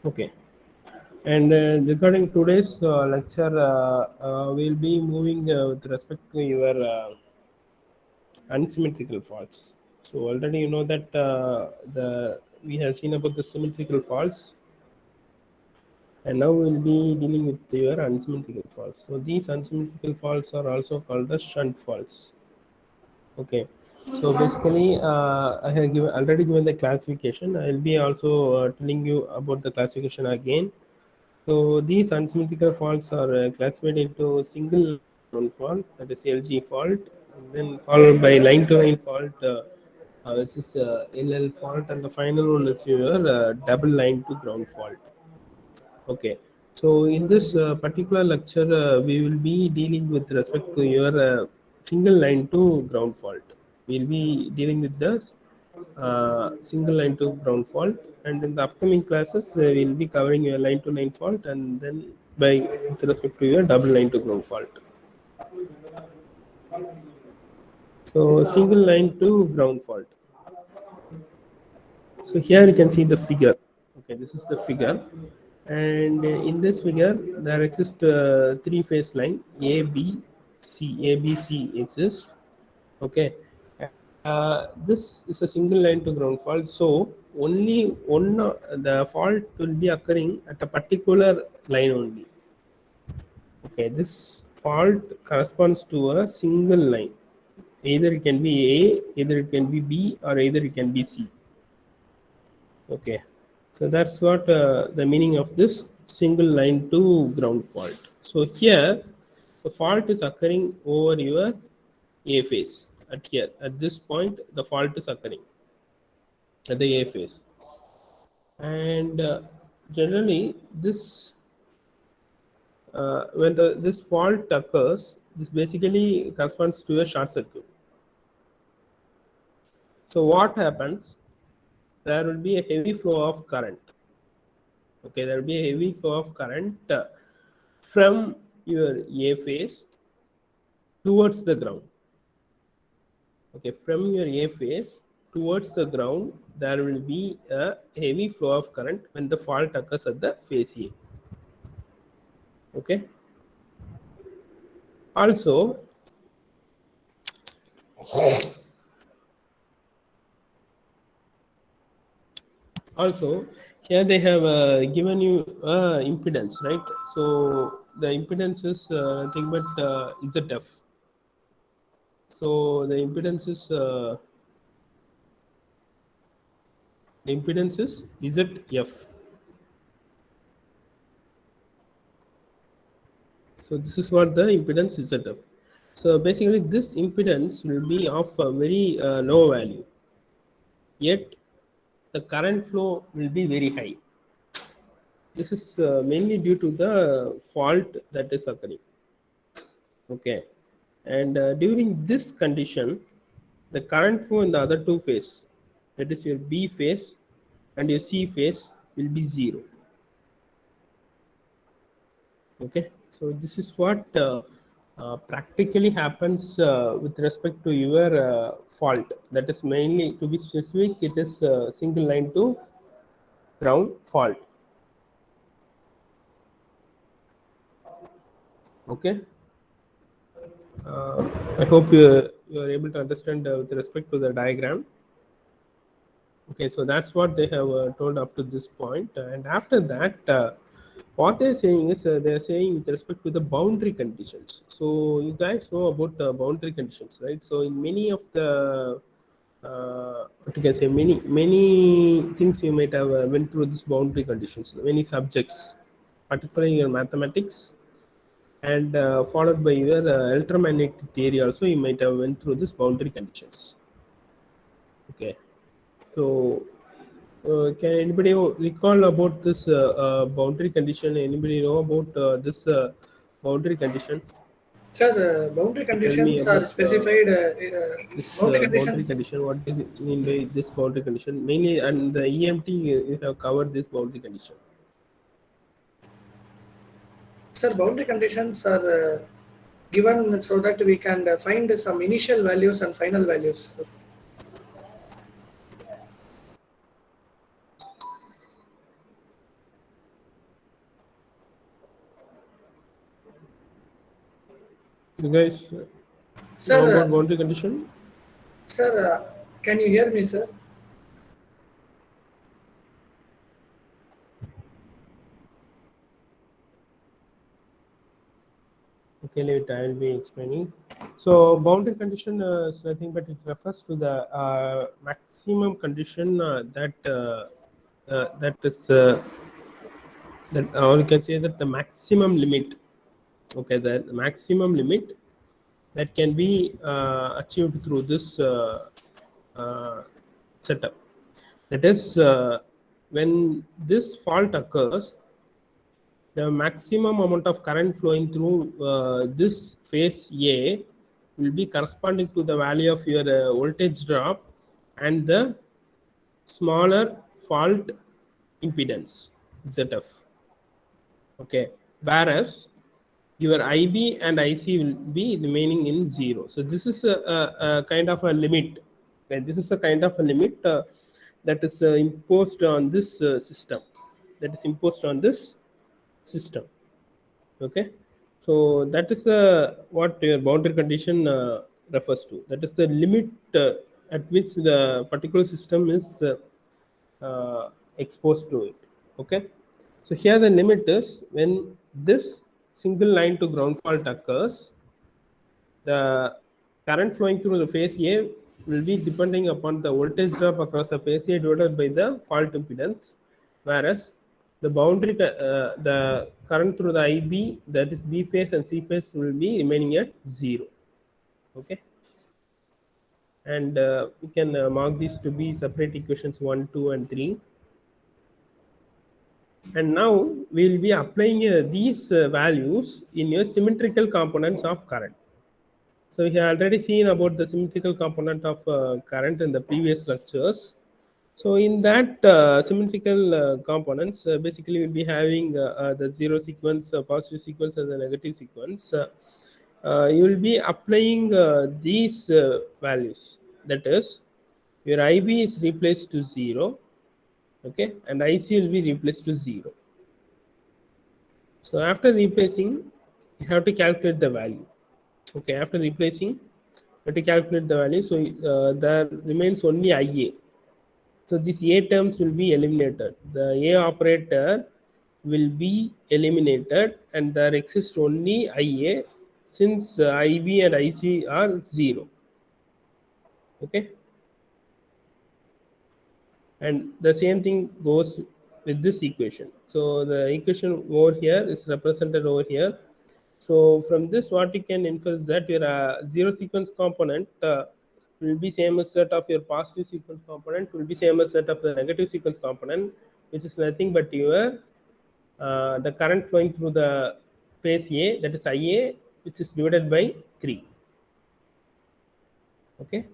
Okay. And regarding today's lecture, we'll be moving with respect to your unsymmetrical faults. So already you know that the we have seen about the symmetrical faults, and now we'll be dealing with your unsymmetrical faults. So these unsymmetrical faults are also called the shunt faults. Okay. So basically, I have already given the classification. I'll be also telling you about the classification again. So these unsymmetrical faults are classified into single ground fault, that is LG fault, and then followed by line to line fault, which is LL fault, and the final one is your double line to ground fault. Okay. So in this particular lecture, we will be dealing with respect to your single line to ground fault. We'll be dealing with the single line to ground fault, and in the upcoming classes, we'll be covering your line to line fault, and then by with respect to your double line to ground fault. So single line to ground fault. So here you can see the figure. Okay, this is the figure, and in this figure there exists three phase line A, B, C. A, B, C exists. Okay, this is a single line to ground fault. So only one the fault will be occurring at a particular line only. Okay, this fault corresponds to a single line. Either it can be A, either it can be B, or either it can be C. Okay, so that's what the meaning of this single line to ground fault. So here the fault is occurring over your A phase. At here, at this point, the fault is occurring at the A phase, and generally this when this fault occurs, this basically corresponds to a short circuit. So what happens? There will be a heavy flow of current. Okay, there will be a heavy flow of current from your A phase towards the ground. Okay, from your A phase towards the ground, there will be a heavy flow of current when the fault occurs at the phase A. Okay. Also, here they have given you impedance, right? So the impedance is nothing but ZF. So the impedance is ZF. So this is what the impedance is ZF. So basically, this impedance will be of a very low value, yet the current flow will be very high. This is mainly due to the fault that is occurring. Okay, and during this condition, the current flow in the other two phase, that is your B phase and your C phase, will be zero. Okay, so this is what practically happens with respect to your fault. That is mainly, to be specific, it is single line to ground fault. Okay, I hope you are able to understand with respect to the diagram. Okay, so that's what they have told up to this point, and after that, what they're saying is they're saying with respect to the boundary conditions. So you guys know about the boundary conditions, right? So in many of the what you can say, many things you might have went through this boundary conditions, many subjects, particularly in mathematics, and followed by your electromagnetic theory. Also, you might have went through this boundary conditions. Okay, so can anybody recall about this boundary condition? Anybody know about this boundary condition? Sir, boundary Tell me conditions are about specified. this Boundary boundary conditions, condition. What does it mean by this boundary condition? Mainly, and the EMT you have covered this boundary condition. sir, boundary conditions are given so that we can find some initial values and final values. You guys know Sir, about boundary condition? can you hear me, sir? Okay, later I will be explaining. So boundary condition is nothing but it refers to the maximum condition that is that, or you can say that the maximum limit. Okay, the maximum limit that can be achieved through this uh, setup. That is, when this fault occurs, the maximum amount of current flowing through this phase A will be corresponding to the value of your voltage drop and the smaller fault impedance ZF. Okay, whereas your IB and IC will be remaining in zero. So this is a kind of a limit. Okay, this is a kind of a limit that is imposed on this system. That is imposed on this system. Okay, so that is what your boundary condition refers to. That is the limit at which the particular system is exposed to it. Okay, so here the limit is when this single line to ground fault occurs, the current flowing through the phase A will be depending upon the voltage drop across the phase A divided by the fault impedance, whereas the the current through the IB, that is B phase and C phase, will be remaining at zero. Okay, and we can mark these to be separate equations 1, 2, and 3. And now we will be applying these values in your symmetrical components of current. So we have already seen about the symmetrical component of current in the previous lectures. So in that symmetrical components, basically we'll be having the zero sequence, positive sequence, and the negative sequence. You will be applying these values. That is, your IB is replaced to 0, okay, and IC will be replaced to 0. So after replacing, you have to calculate the value. Okay, after replacing, you have to calculate the value. So there remains only IA. So these A terms will be eliminated. The A operator will be eliminated, and there exists only IA since IB and IC are 0. Okay, and the same thing goes with this equation. So the equation over here is represented over here. So from this, what you can infer is that your zero sequence component will be same as that of your positive sequence component, will be same as that of the negative sequence component, which is nothing but your the current flowing through the phase A, that is IA, which is divided by 3. Okay,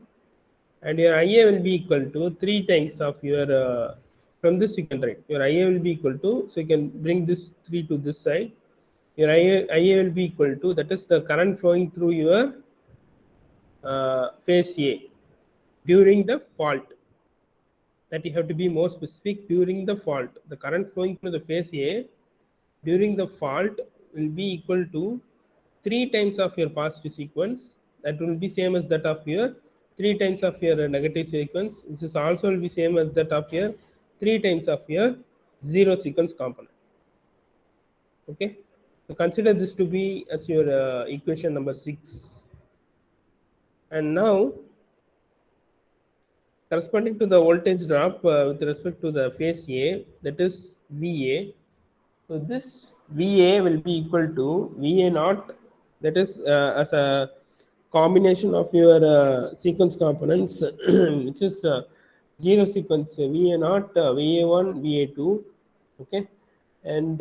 and your IA will be equal to 3 times of your from this you can write your IA will be equal to, so you can bring this 3 to this side. Your IA will be equal to, that is the current flowing through your phase A during the fault. That you have to be more specific. During the fault, the current flowing through the phase A during the fault will be equal to 3 times of your positive sequence. That will be same as that of your 3 times of your negative sequence, which is also will be same as that of your 3 times of your zero sequence component. Okay, so consider this to be as your equation number 6. And now, corresponding to the voltage drop with respect to the phase A, that is VA. So this VA will be equal to VA naught, that is as a combination of your sequence components, which is zero sequence VA naught, VA1, VA2. Okay, and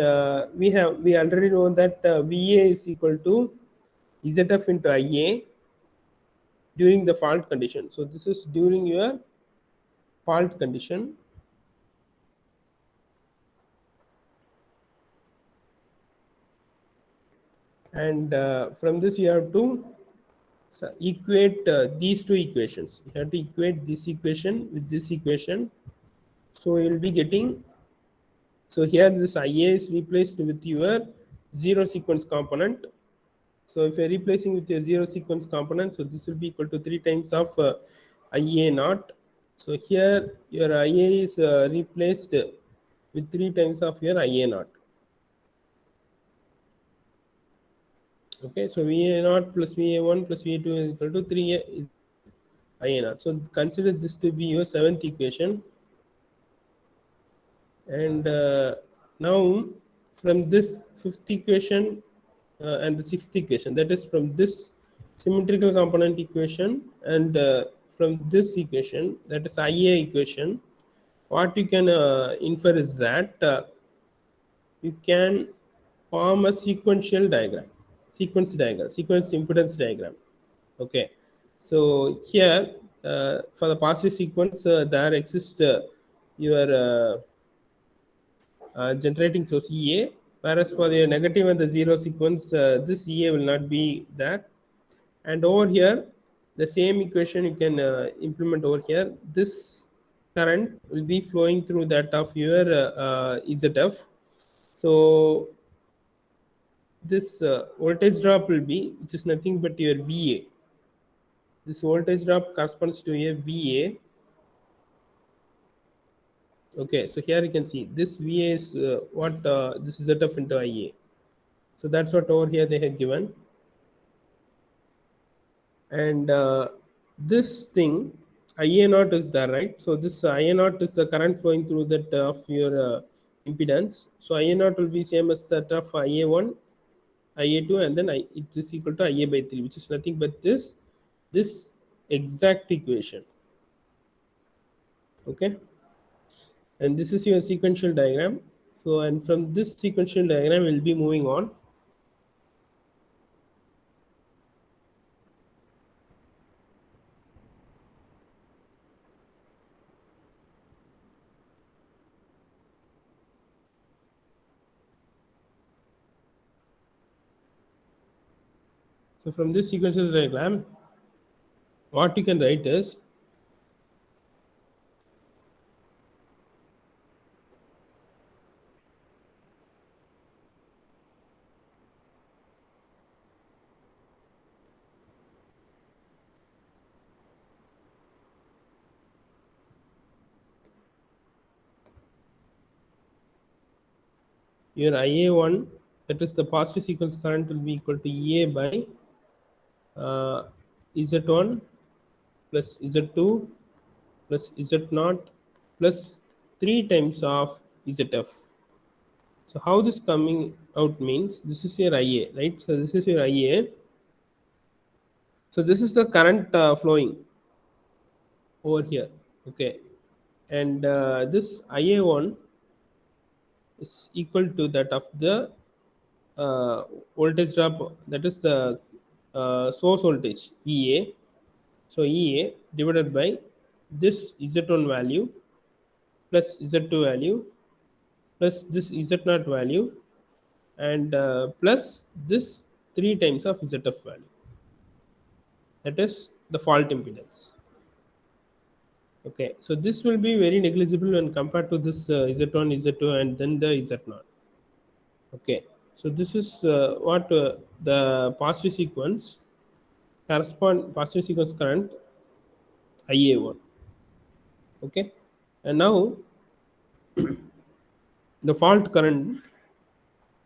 we already know that VA is equal to ZF into IA during the fault condition. So this is during your fault condition. And from this you have to equate these two equations. You have to equate this equation with this equation. So you will be getting, so here this IA is replaced with your zero sequence component, So if you're replacing with your zero sequence component, so this will be equal to 3 times of IA naught. So here your IA is replaced with 3 times of your IA naught. Okay, so VA naught plus VA1 plus VA2 is equal to 3 is IA naught. So consider this to be your seventh equation. And now from this fifth equation and the sixth equation, that is from this symmetrical component equation and from this equation, that is IA equation, what you can infer is that you can form a sequential diagram, sequence impedance diagram. Okay, so here for the positive sequence there exists your generating source EA, whereas for the negative and the zero sequence, this EA will not be there. And over here, the same equation you can implement over here. This current will be flowing through that of your ZF. So this voltage drop will be, which is nothing but your VA. This voltage drop corresponds to your VA. Okay, so here you can see this VA is what this is ZF into IA. So that's what over here they have given. And this thing IA naught is there, right? So this IA naught is the current flowing through that of your impedance. So IA naught will be same as that of IA1, IA2, and then it is equal to IA by 3, which is nothing but this exact equation. Okay, and this is your sequential diagram. So, and from this sequential diagram we'll be moving on. So from this sequential diagram, what you can write is your IA1, that is the positive sequence current, will be equal to EA by Z1 plus Z2 plus Z0 plus 3 times of ZF. So how this coming out means, this is your IA, right? So this is your IA. So this is the current flowing over here. Okay, and this IA1 is equal to that of the voltage drop, that is the source voltage EA. So EA divided by this Z1 value plus Z2 value plus this Z0 value and plus this 3 times of ZF value. That is the fault impedance. Okay, so this will be very negligible when compared to this Z1, Z2 and then the Z0. Okay, so this is what the positive sequence positive sequence current IA1. Okay, and now the fault current,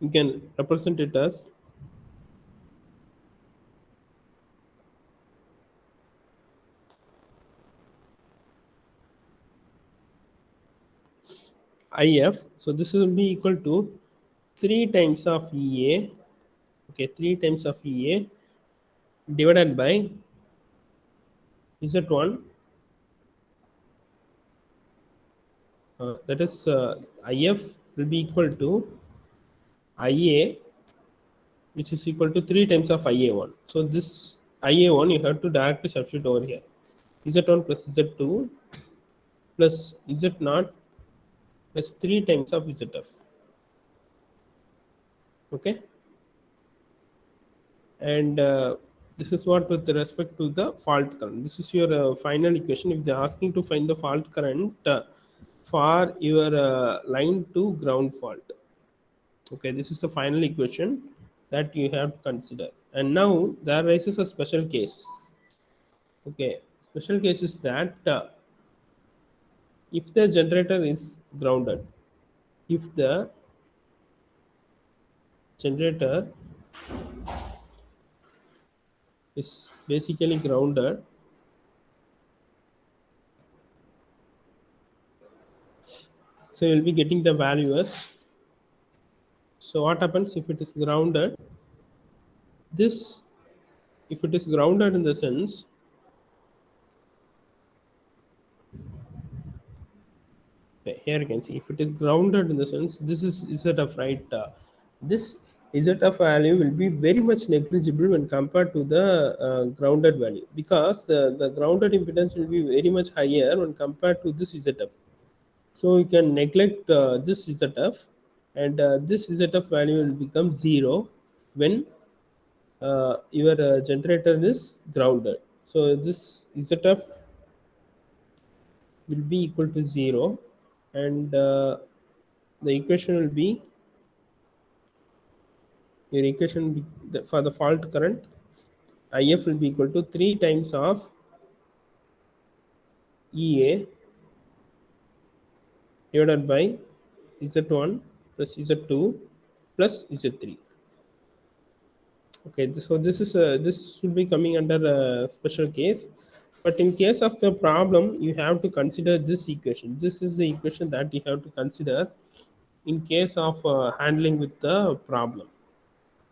you can represent it as IF. So this will be equal to 3 times of EA. Okay, 3 times of EA divided by Z1, that is IF will be equal to IA, which is equal to 3 times of IA1. So this IA1 you have to directly substitute over here. Z1 plus Z2 plus Z0 plus 3 times of ZF. Okay, and this is what with respect to the fault current. This is your final equation. If they are asking to find the fault current for your line to ground fault, okay, this is the final equation that you have to consider. And now there arises a special case. Okay, special case is that if the generator is grounded, if the generator is basically grounded, so you'll be getting the values. So what happens if it is grounded? This, if it is grounded in the sense, okay, here you can see if it is grounded in the sense, this is ZF, right? This ZF value will be very much negligible when compared to the grounded value, because the grounded impedance will be very much higher when compared to this ZF. So you can neglect this ZF, and this ZF value will become 0 when your generator is grounded. So this ZF will be equal to 0, and the equation will be, your equation will be for the fault current, if will be equal to 3 times of EA divided by Z1 plus Z2 plus Z3. Okay, so this should be coming under a special case, but in case of the problem you have to consider this equation. This is the equation that you have to consider in case of handling with the problem.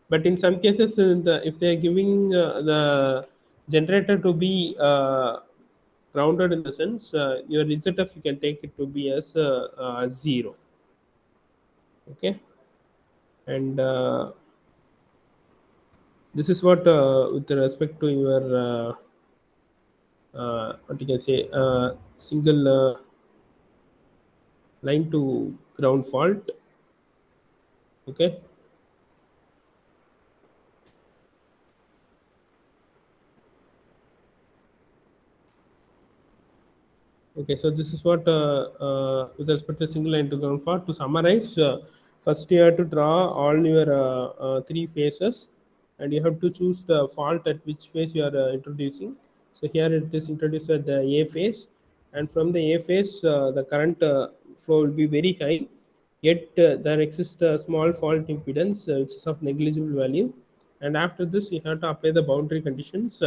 But in some cases, if they are giving the generator to be grounded in the sense, your ZF you can take it to be as 0. Okay, and this is what with respect to your what you can say, single line to ground fault. Okay, okay, so this is what with respect to single line to ground fault. To summarize, first you have to draw all your three phases, and you have to choose the fault at which phase you are introducing. So here it is introduced at the A phase, and from the A phase, the current flow will be very high. Yet there exists a small fault impedance which is of negligible value, and after this you have to apply the boundary conditions.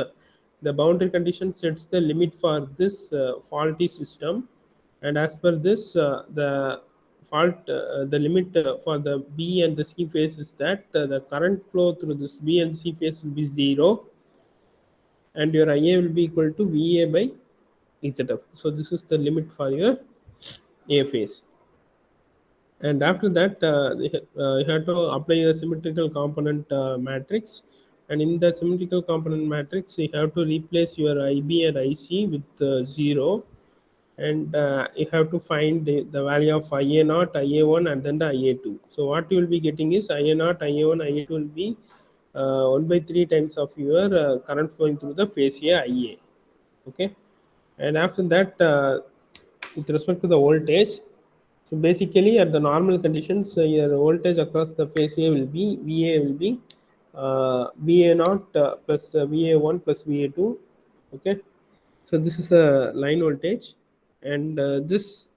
The boundary condition sets the limit for this faulty system, and as per this, the limit for the B and the C phase is that the current flow through this B and C phase will be 0, and your IA will be equal to VA by ZF. So this is the limit for your A phase. And after that, you have to apply a symmetrical component matrix, and in the symmetrical component matrix you have to replace your IB and IC with 0, and you have to find the value of IA naught, IA1, and then the IA2. So what you will be getting is IA naught, IA1, IA2 will be 1 by 3 times of your current flowing through the phase A IA. Okay, and after that, with respect to the voltage, so basically at the normal conditions, your voltage across the phase A will be VA will be VA naught plus VA1 plus VA2. Okay, so this is a line voltage, and this,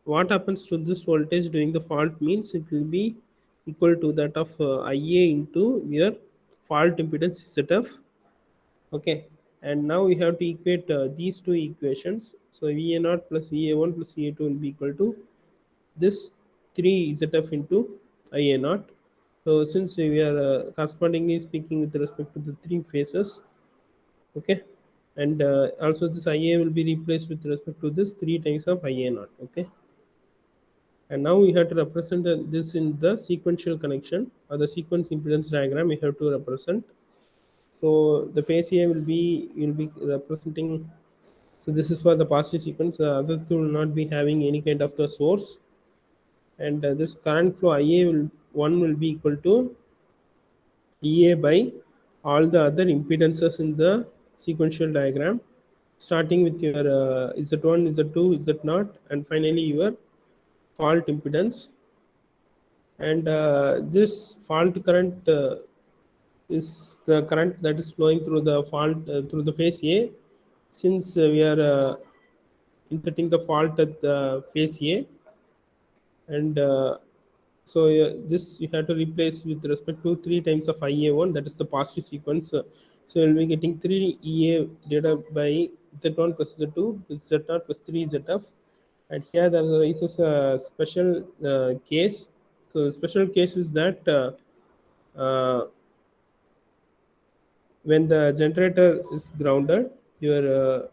what happens to this voltage during the fault means it will be equal to that of IA into your fault impedance ZF. Okay, and now we have to equate these two equations. So VA0 plus VA1 plus VA2 will be equal to this 3 ZF into IA0. So since we are correspondingly speaking with respect to the three phases, okay, and also this IA will be replaced with respect to this 3 times of IA0. Okay, and now we have to represent this in the sequential connection or the sequence impedance diagram. We have to represent. So the phase A will be representing. So this is for the positive sequence. Other two will not be having any kind of the source, and this current flow IA will be equal to EA by all the other impedances in the sequential diagram, starting with your Z1, Z2, Z0, and finally your fault impedance. And this fault current is the current that is flowing through the fault through the phase A. Since we are inserting the fault at the phase A, and so this you have to replace with respect to 3 times of IA1, that is the positive sequence. So you'll be getting 3 EA divided by Z1 plus Z2 plus Z0 plus 3 ZF. And here there arises a special case. So the special case is that when the generator is grounded, your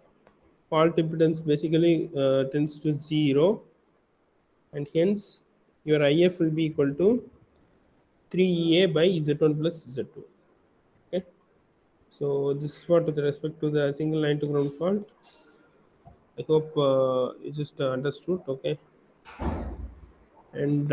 fault impedance basically tends to 0, and hence your IF will be equal to 3EA by Z1 plus Z2. Okay, so this is what with respect to the single line to ground fault. I hope you just understood. Okay, and